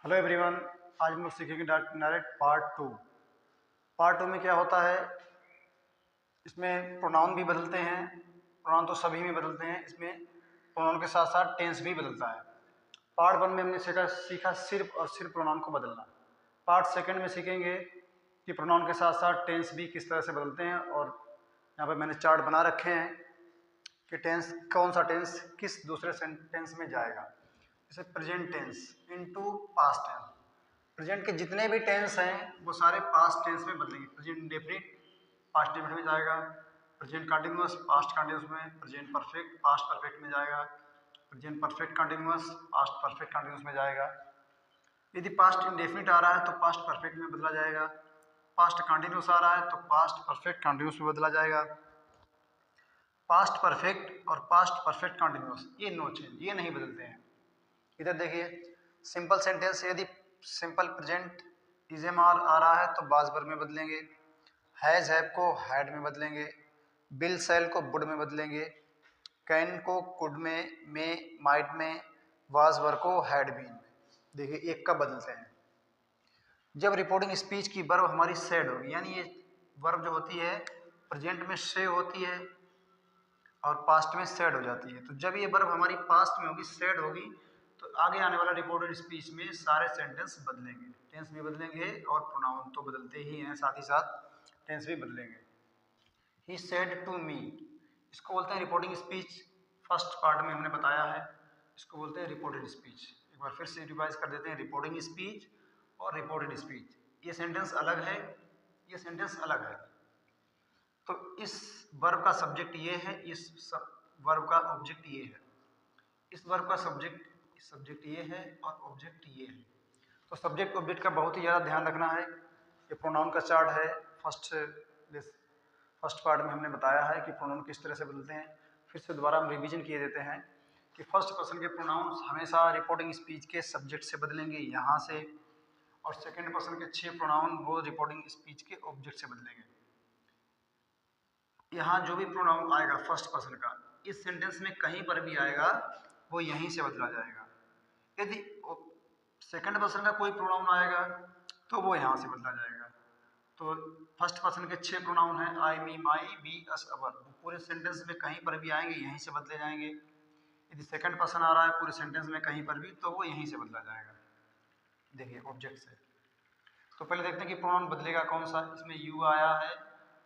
Hello everyone. आज हम लोग सीखेंगे डायरेक्ट पार्ट टू में क्या होता है। इसमें प्रोनाउन भी बदलते हैं। प्रोनाउन तो सभी में बदलते हैं, इसमें प्रोनाउन के साथ साथ टेंस भी बदलता है। पार्ट वन में हमने सीखा सिर्फ और सिर्फ प्रोनाउन को बदलना। पार्ट सेकंड में सीखेंगे कि प्रोनाउन के साथ साथ टेंस भी किस तरह से बदलते हैं। और यहाँ पर मैंने चार्ट बना रखे हैं कि टेंस, कौन सा टेंस किस दूसरे सेंटेंस में जाएगा। जैसे present tense into past tense. Present के जितने भी टेंस हैं वो सारे पास्ट टेंस में बदलेंगे। प्रेजेंट इंडेफिनिट पास्ट इंडेफिनिट में जाएगा, प्रेजेंट कंटिन्यूअस पास्ट कंटिन्यूअस में, प्रेजेंट परफेक्ट पास्ट परफेक्ट में जाएगा, present perfect continuous past perfect continuous में जाएगा। यदि पास्ट इंडेफिनिट आ रहा है तो पास्ट परफेक्ट में बदला जाएगा, पास्ट कंटिन्यूअस आ रहा है तो पास्ट परफेक्ट कंटिन्यूअस में बदला जाएगा। पास्ट परफेक्ट और पास्ट परफेक्ट कंटिन्यूअस ये नो चेंज, ये नहीं बदलते हैं। इधर देखिए सिंपल सेंटेंस, यदि सिंपल प्रेजेंट इजेमार आ रहा है तो बाज वर में बदलेंगे, हैज हैव को हैड में बदलेंगे, बिल सेल को बुड में बदलेंगे, कैन को कुड में माइट में, वाज वर को हैड बीन में। देखिए एक का बदलते हैं। जब रिपोर्टिंग स्पीच की वर्ब हमारी सेड होगी, यानी ये वर्ब जो होती है प्रेजेंट में से होती है और पास्ट में सेड हो जाती है। तो जब ये वर्ब हमारी पास्ट में होगी, सेड होगी, तो आगे आने वाला रिपोर्टेड स्पीच में सारे सेंटेंस बदलेंगे, टेंस भी बदलेंगे और प्रोनाउन तो बदलते ही हैं, साथ ही साथ टेंस भी बदलेंगे। ही सेड टू मी, इसको बोलते हैं रिपोर्टिंग स्पीच। फर्स्ट पार्ट में हमने बताया है, इसको बोलते हैं रिपोर्टेड स्पीच। एक बार फिर से रिवाइज कर देते हैं, रिपोर्टिंग स्पीच और रिपोर्टेड स्पीच। ये सेंटेंस अलग है, ये सेंटेंस अलग है। तो इस वर्ब का सब्जेक्ट ये है, इस वर्ब का ऑब्जेक्ट ये है। इस वर्ब का सब्जेक्ट ये है और ऑब्जेक्ट ये है। तो सब्जेक्ट ऑब्जेक्ट का बहुत ही ज़्यादा ध्यान रखना है। ये प्रोनाउन का चार्ट है। फर्स्ट पार्ट में हमने बताया है कि प्रोनाउन किस तरह से बदलते हैं। फिर से दोबारा हम रिवीजन किए देते हैं कि फर्स्ट पर्सन के प्रोनाउंस हमेशा रिपोर्टिंग स्पीच के सब्जेक्ट से बदलेंगे यहाँ से, और सेकेंड पर्सन के 6 प्रोनाउन वो रिपोर्टिंग स्पीच के ऑब्जेक्ट से बदलेंगे। यहाँ जो भी प्रोनाउन आएगा फर्स्ट पर्सन का, इस सेंटेंस में कहीं पर भी आएगा वो यहीं से बदला जाएगा। यदि सेकंड पर्सन का कोई प्रोनाउन आएगा तो वो यहाँ से बदला जाएगा। तो फर्स्ट पर्सन के 6 प्रोनाउन हैं, आई मी माई बी अस अवर, वो पूरे सेंटेंस में कहीं पर भी आएंगे यहीं से बदले जाएंगे। यदि सेकंड पर्सन आ रहा है पूरे सेंटेंस में कहीं पर भी, तो वो यहीं से बदला जाएगा। देखिए ऑब्जेक्ट से। तो पहले देखते हैं कि प्रोनाउन बदलेगा कौन सा। इसमें यू आया है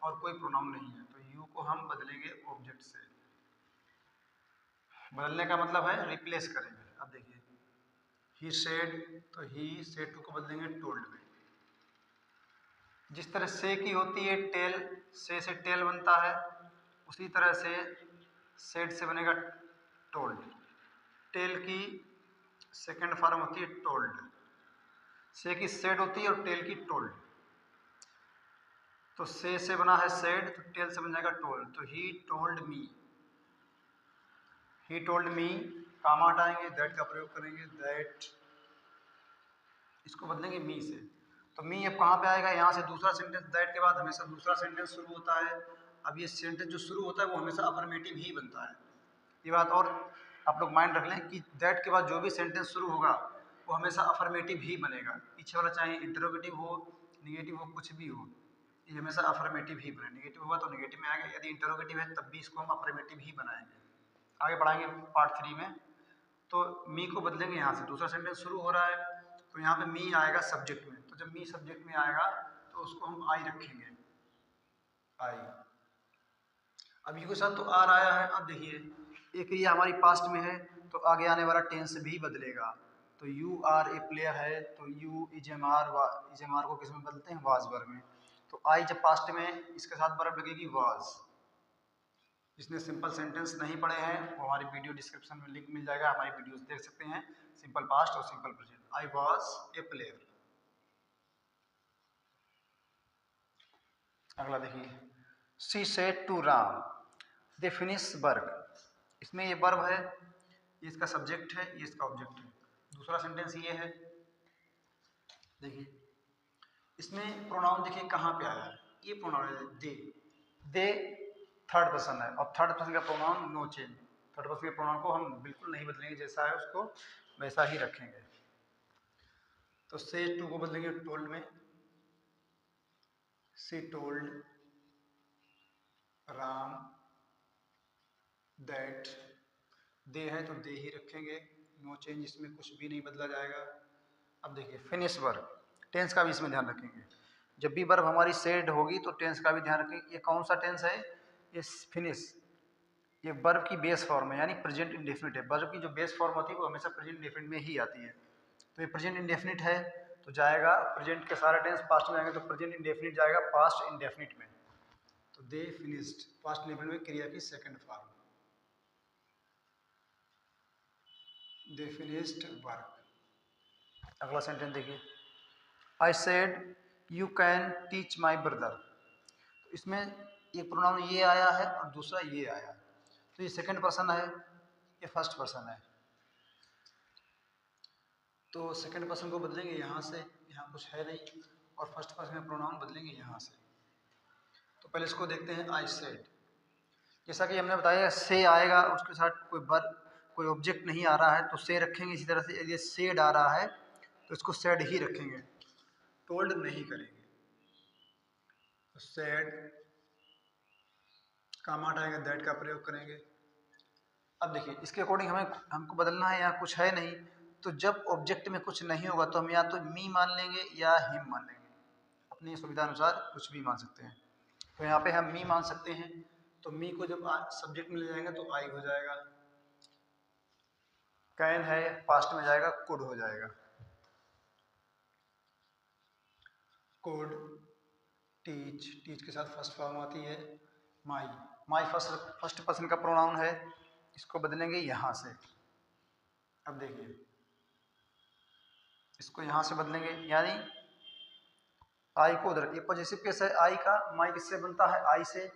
और कोई प्रोनाउन नहीं है, तो यू को हम बदलेंगे ऑब्जेक्ट से। बदलने का मतलब है रिप्लेस करेंगे। अब देखिए ही सेड, तो ही सेड टू को बदलेंगे टोल्ड में। जिस तरह से की होती है टेल, से टेल बनता है, उसी तरह से सेड से बनेगा टोल्ड। टेल की सेकंड फॉर्म होती है टोल्ड। से की सेड होती है और टेल की टोल्ड। तो से बना है सेड, तो टेल से बन जाएगा टोल्ड। तो he told me, he told me, काम हटाएंगे, दैट का प्रयोग करेंगे, दैट, इसको बदलेंगे मी से। तो मी अब कहाँ पे आएगा, यहाँ से दूसरा सेंटेंस, दैट के बाद हमेशा दूसरा सेंटेंस शुरू होता है। अब ये सेंटेंस जो शुरू होता है वो हमेशा अफर्मेटिव ही बनता है। ये बात और आप लोग माइंड रख लें कि दैट के बाद जो भी सेंटेंस शुरू होगा वो हमेशा अफर्मेटिव ही बनेगा। पीछे वाला चाहे इंटरोगेटिव हो, निगेटिव हो, कुछ भी हो, ये हमेशा अफर्मेटिव ही बने। निगेटिव हुआ तो निगेटिव में आएगा, यदि इंटरोगेटिव है तब भी इसको हम अफर्मेटिव ही बनाएंगे। आगे बढ़ाएंगे पार्ट 3 में। तो मी को बदलेंगे, यहाँ से दूसरा सेंटेंस शुरू हो रहा है तो यहाँ पे मी आएगा सब्जेक्ट में। तो जब मी सब्जेक्ट में आएगा तो उसको हम आई रखेंगे, आई। अब यू के साथ तो आर आया है। अब देखिए एक ये हमारी पास्ट में है तो आगे आने वाला टेंस भी बदलेगा। तो यू आर ए प्लेयर है, तो यू इजेमार को किस में बदलते हैं, वाज वर में। तो आई जब पास्ट में, इसके साथ वर्ब लगेगी वाज। जिसने सिंपल सेंटेंस नहीं पढ़े हैं वो हमारी वीडियो डिस्क्रिप्शन में लिंक मिल जाएगा, हमारी वीडियोस देख सकते हैं, सिंपल पास्ट और simple present. I was a player. अगला देखिए, she said to Ram they finish work. इसमें ये वर्ब है, ये इसका सब्जेक्ट है, ये इसका ऑब्जेक्ट है। दूसरा सेंटेंस ये है। देखिए इसमें प्रोनाउन देखिए कहाँ पे आया है, ये प्रोनाउन है दे। दे थर्ड पर्सन है और थर्ड पर्सन का pronoun no change. Third person के प्रोनाउन को हम बिल्कुल नहीं बदलेंगे, जैसा है उसको वैसा ही रखेंगे। तो से टू को बदलेंगे टोल्ड में, सी टोल्ड राम दैट, दे है तो दे ही रखेंगे, नो चेंज, इसमें कुछ भी नहीं बदला जाएगा। अब देखिए फिनिश वर्ब, टेंस का भी इसमें ध्यान रखेंगे। जब भी वर्ब हमारी सेड होगी तो टेंस का भी ध्यान रखेंगे। ये कौन सा टेंस है? ये फिनिश, ये वर्ब की बेस फॉर्म है, यानी प्रेजेंट इंडेफिनिट है। वर्ब की जो बेस फॉर्म होती है वो हमेशा प्रेजेंट इंडेफिनिट में ही आती है। तो ये प्रेजेंट इंडेफिनिट है तो जाएगा प्रेजेंट के सारे टेंस पास्ट में जाएंगे तो प्रेजेंट इंडेफिनिट जाएगा पास्ट इंडेफिनिट में। तो दे फिनिश्ड, पास्ट इंडेफिनिट में क्रिया की second form, they finished work. अगला सेंटेंस देखिए, आई said you can teach my brother. तो इसमें एक प्रोनाउन ये आया है और दूसरा ये आया है, तो ये सेकंड पर्सन है, ये फर्स्ट पर्सन है। तो सेकंड पर्सन को बदलेंगे यहाँ से, यहाँ कुछ है नहीं, और फर्स्ट पर्सन में प्रोनाउन बदलेंगे यहाँ से। तो पहले इसको देखते हैं, आई सेड। जैसा कि हमने बताया से आएगा उसके साथ कोई वर्ब, कोई ऑब्जेक्ट नहीं आ रहा है तो से रखेंगे। इसी तरह से ये सेड आ रहा है तो इसको सेड ही रखेंगे, टोल्ड नहीं करेंगे। तो सेड, कामा हटाएंगे, दैट का प्रयोग करेंगे। अब देखिए इसके अकॉर्डिंग हमको बदलना है, यहाँ कुछ है नहीं, तो जब ऑब्जेक्ट में कुछ नहीं होगा तो हम या तो मी मान लेंगे या हिम मान लेंगे, अपनी सुविधा अनुसार कुछ भी मान सकते हैं। तो यहाँ पे हम मी मान सकते हैं, तो मी को जब सब्जेक्ट में ले जाएंगे तो आई हो जाएगा, कैन है पास्ट में जाएगा कुड हो जाएगा, कुड टीच, टीच के साथ फर्स्ट फॉर्म आती है माई, माई फर्स्ट पर्सन का प्रोनाउन है, इसको बदलेंगे यहाँ से। अब देखिए इसको यहाँ से बदलेंगे, यानी आई को उधर, ये पॉजिटिव केस है आई का, माई किससे बनता है? आई से,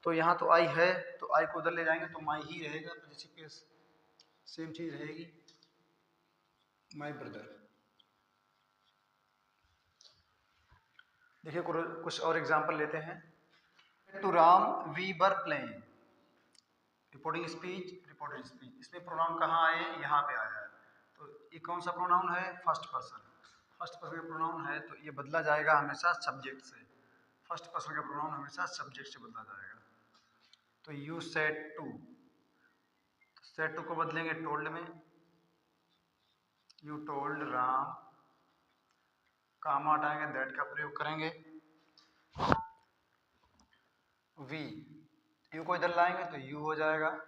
तो यहाँ तो आई है तो आई को उधर ले जाएंगे तो माई ही रहेगा, पॉजिटिव केस सेम चीज रहेगी, माई ब्रदर। देखिए कुछ और एग्जांपल लेते हैं। To Ram we were playing, reporting speech, reported speech, इसमें प्रोनाउन कहाँ आए हैं? यहाँ पे आया है। तो ये कौन सा प्रोनाउन है? फर्स्ट पर्सन, फर्स्ट पर्सन का प्रोनाउन है तो ये बदला जाएगा हमेशा सब्जेक्ट से, फर्स्ट पर्सन का प्रोनाउन हमेशा सब्जेक्ट से बदला जाएगा। तो you said to, said to को बदलेंगे टोल्ड में, यू टोल्ड राम, कामा हटाएंगे, दैट का प्रयोग करेंगे। वी, यू को इधर लाएंगे तो यू हो जाएगा,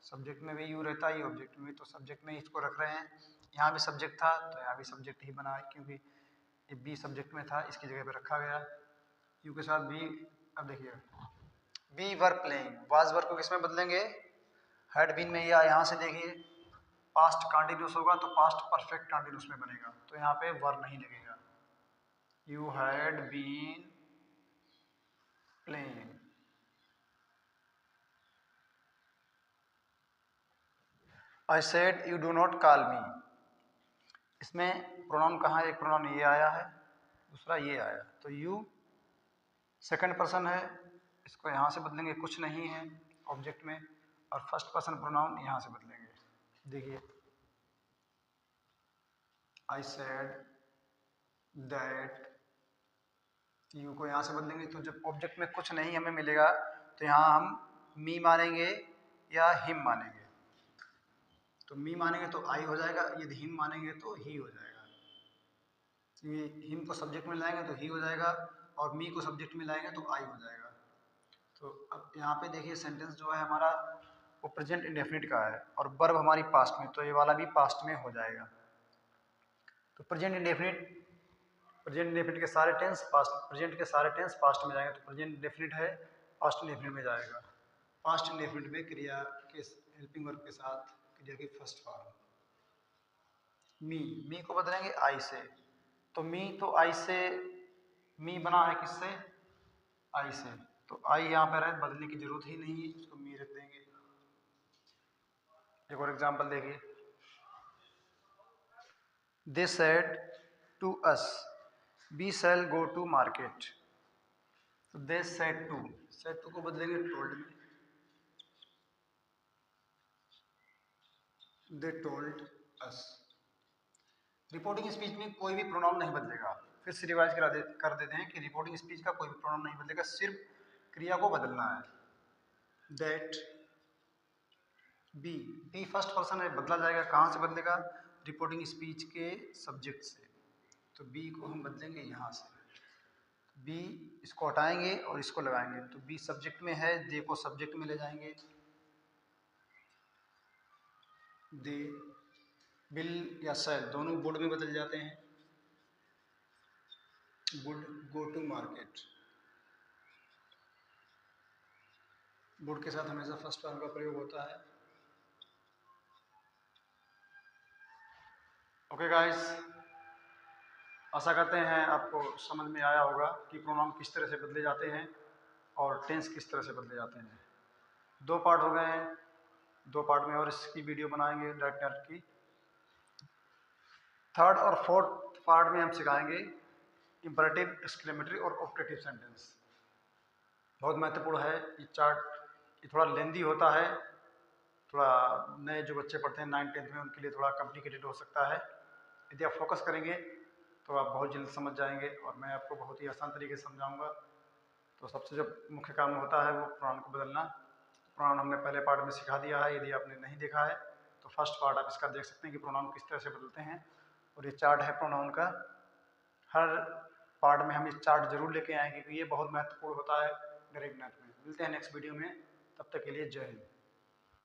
सब्जेक्ट में भी यू रहता है, ऑब्जेक्ट में भी, तो सब्जेक्ट में इसको रख रहे हैं। यहाँ भी सब्जेक्ट था तो यहाँ भी सब्जेक्ट ही बना है, क्योंकि ये बी सब्जेक्ट में था, इसकी जगह पे रखा गया यू के साथ बी। अब देखिए be were playing, was verb को किसमें बदलेंगे? हैड बीन में, या यहाँ से देखिए पास्ट कंटिन्यूस होगा तो पास्ट परफेक्ट कंटिन्यूस में बनेगा, तो यहाँ पे वर नहीं लगेगा। You had been playing, I said you do not call me, इसमें प्रोनाउन कहाँ है? एक प्रोनाउन ये आया है, दूसरा ये आया, तो यू सेकंड पर्सन है, इसको यहाँ से बदलेंगे, कुछ नहीं है ऑब्जेक्ट में, और फर्स्ट पर्सन प्रोनाउन यहाँ से बदलेंगे। देखिए आई सेड दैट, यू को यहाँ से बदलेंगे, तो जब ऑब्जेक्ट में कुछ नहीं हमें मिलेगा तो यहाँ हम मी मानेंगे या हिम मानेंगे। तो मी मानेंगे तो आई हो जाएगा, यदि हिम मानेंगे तो ही हो जाएगा। ये हिम को सब्जेक्ट में लाएंगे तो ही हो जाएगा, और मी को सब्जेक्ट में लाएंगे तो आई हो जाएगा। तो अब यहाँ पे देखिए सेंटेंस जो है हमारा वो प्रेजेंट इंडेफिनिट का है और वर्ब हमारी पास्ट में, तो ये वाला भी पास्ट में हो जाएगा। तो प्रेजेंट इंडेफिनिट के सारे टेंस पास्ट, प्रेजेंट के सारे टेंस पास्ट में जाएंगे, तो प्रेजेंट इंडेफिनिट है पास्ट इंडेफिनिट में जाएगा। पास्ट इंडेफिनिट में क्रिया के हेल्पिंग वर्ब के साथ क्रिया की फर्स्ट फॉर्म। मी को बदलेंगे आई से, तो मी तो आई से, मी बना है किससे? आई से, तो आई यहाँ पर है, बदलने की जरूरत ही नहीं है, इसको मी रख देंगे। एक और एग्जांपल देखिए, they said to us we shall go to market, तो दे सेड टू को बदलेंगे टोल्ड में, they told us, reporting speech में कोई भी प्रोनाउन नहीं बदलेगा। फिर से रिवाइज कर देते हैं कि रिपोर्टिंग स्पीच का कोई भी प्रोनाउन नहीं बदलेगा, सिर्फ क्रिया को बदलना है। That be, be first person है, बदला जाएगा। कहाँ से बदलेगा? रिपोर्टिंग स्पीच के सब्जेक्ट से। तो बी को हम बदलेंगे यहाँ से। बी इसको हटाएंगे और इसको लगाएंगे, तो बी सब्जेक्ट में है, दे को सब्जेक्ट में ले जाएंगे। दे विल या शैल दोनों वुड में बदल जाते हैं। Would go to market. Would के साथ हमेशा फर्स्ट फॉर्म का प्रयोग होता है। ओके गाइस, आशा करते हैं आपको समझ में आया होगा कि प्रोनाउन किस तरह से बदले जाते हैं और टेंस किस तरह से बदले जाते हैं। 2 पार्ट हो गए हैं, 2 पार्ट में और इसकी वीडियो बनाएंगे डायरेक्ट की। 3rd और 4th पार्ट में हम सिखाएंगे इंपरेटिव, एक्सक्लेमेटरी और ऑपरेटिव सेंटेंस। बहुत महत्वपूर्ण है ये चार्ट। ये थोड़ा लेंदी होता है, थोड़ा नए जो बच्चे पढ़ते हैं 9th-10th में उनके लिए थोड़ा कॉम्प्लिकेटेड हो सकता है। यदि आप फोकस करेंगे तो आप बहुत जल्द समझ जाएंगे और मैं आपको बहुत ही आसान तरीके से समझाऊंगा। तो सबसे जो मुख्य काम होता है वो प्रोनाउन को बदलना। प्रोनाउन हमने पहले पार्ट में सिखा दिया है, यदि आपने नहीं देखा है तो फर्स्ट पार्ट आप इसका देख सकते हैं कि प्रोनाउन किस तरह से बदलते हैं। और ये चार्ट है प्रोनाउन का। हर पार्ट में हम इस चार्ट जरूर लेके आएंगे क्योंकि ये बहुत महत्वपूर्ण होता है डायरेक्ट मैथ में। मिलते हैं नेक्स्ट वीडियो में, तब तक के लिए जय हिंद।